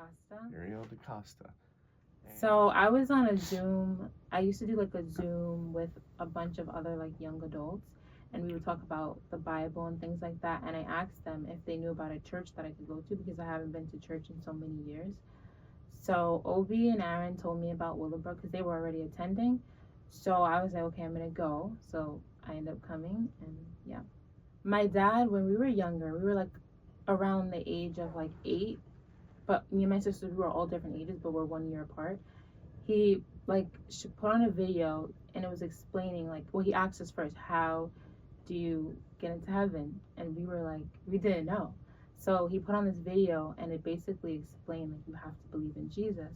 DaCosta. Ariel DaCosta. So I was on a Zoom. I used to do like a Zoom with a bunch of other like young adults, and we would talk about the Bible and things like that. And I asked them if they knew about a church that I could go to because I haven't been to church in so many years. So Obi and Aaron told me about Willowbrook because they were already attending. So I was like, okay, I'm gonna go. So I ended up coming, and yeah. My dad, when we were younger, we were like around the age of like 8, but me and my sisters, we were all different ages, but we're 1 year apart. He like put on a video, and it was explaining like, well, he asked us first, how do you get into heaven? And we were like, we didn't know. So he put on this video, and it basically explained like you have to believe in Jesus.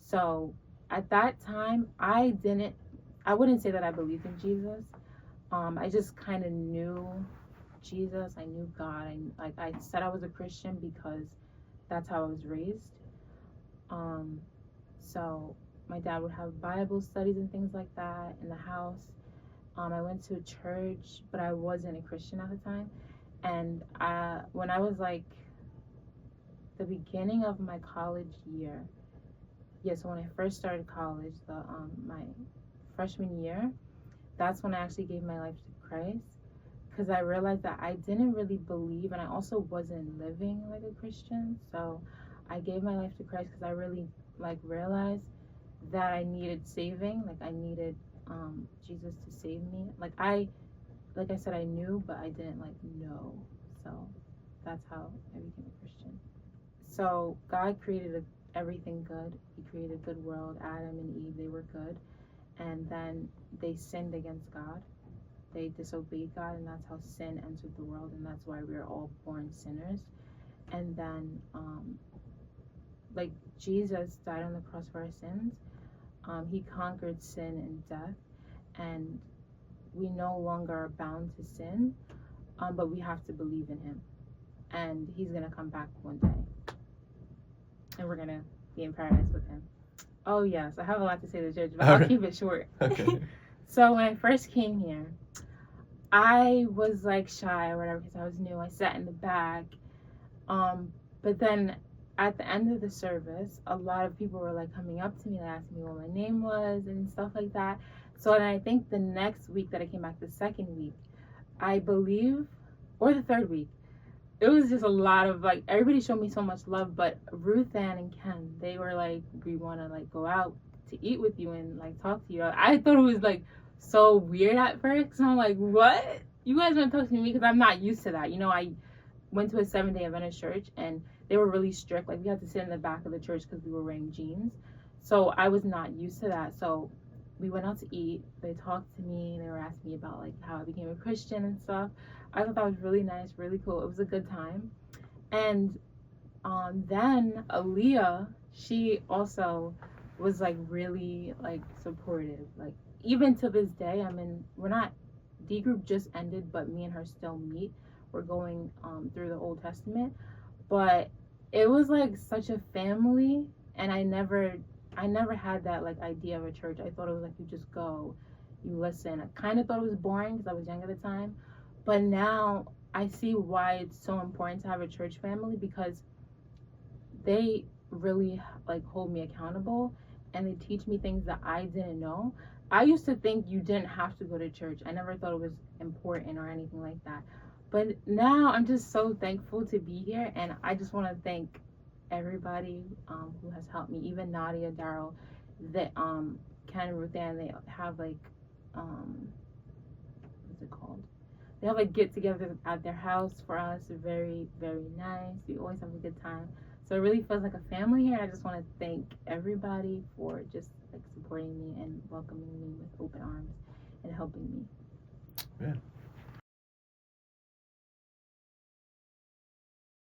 So at that time, I wouldn't say that I believed in Jesus. I just kind of knew Jesus. I knew God. I said I was a Christian because that's how I was raised. Um, so my dad would have Bible studies and things like that in the house. I went to a church, but I wasn't a Christian at the time. And when I was like the beginning of my college year, yeah, so when I first started college, my freshman year, that's when I actually gave my life to Christ because I realized that I didn't really believe, and I also wasn't living like a Christian. So I gave my life to Christ because I really like realized that I needed saving. Like I needed Jesus to save me. Like I said, I knew, but I didn't like know. So that's how I became a Christian. So God created everything good. He created a good world. Adam and Eve, they were good, and then they sinned against God. They disobeyed God, and that's how sin entered the world, and that's why we're all born sinners. And then like Jesus died on the cross for our sins. He conquered sin and death, and we no longer are bound to sin, but we have to believe in him, and he's gonna come back one day, and we're gonna be in paradise with him. Oh yes, I have a lot to say to the church, but I'll keep it short. Okay. So when I first came here, I was like shy or whatever because I was new. I sat in the back, but then at the end of the service, a lot of people were like coming up to me and asking me what my name was and stuff like that. So then I think the next week that I came back, the second week, I believe, or the third week, it was just a lot of like everybody showed me so much love. But Ruth Ann and Ken, they were like, we want to like go out to eat with you and like talk to you. I thought it was like so weird at first. So I'm like, what? You guys want to talk to me? Because I'm not used to that. You know, I went to a 7-day Adventist church, and they were really strict. Like we had to sit in the back of the church because we were wearing jeans. So I was not used to that. So we went out to eat. They talked to me. They were asking me about like how I became a Christian and stuff. I thought that was really nice, really cool. It was a good time. And then Aaliyah, she also was like really like supportive. Like even to this day, we're not, D group just ended, but me and her still meet. We're going through the Old Testament. But it was like such a family, and I never had that like idea of a church. I thought it was like you just go, you listen. I kind of thought it was boring because I was young at the time, but now I see why it's so important to have a church family because they really like hold me accountable, and they teach me things that I didn't know. I used to think you didn't have to go to church. I never thought it was important or anything like that. But now I'm just so thankful to be here, and I just want to thank everybody who has helped me, even Nadia, Daryl, that Ken and Ruth Ann, they have like what's it called? They have like get together at their house for us. Very, very nice. We always have a good time. So it really feels like a family here. I just want to thank everybody for just like supporting me and welcoming me with open arms and helping me. Yeah.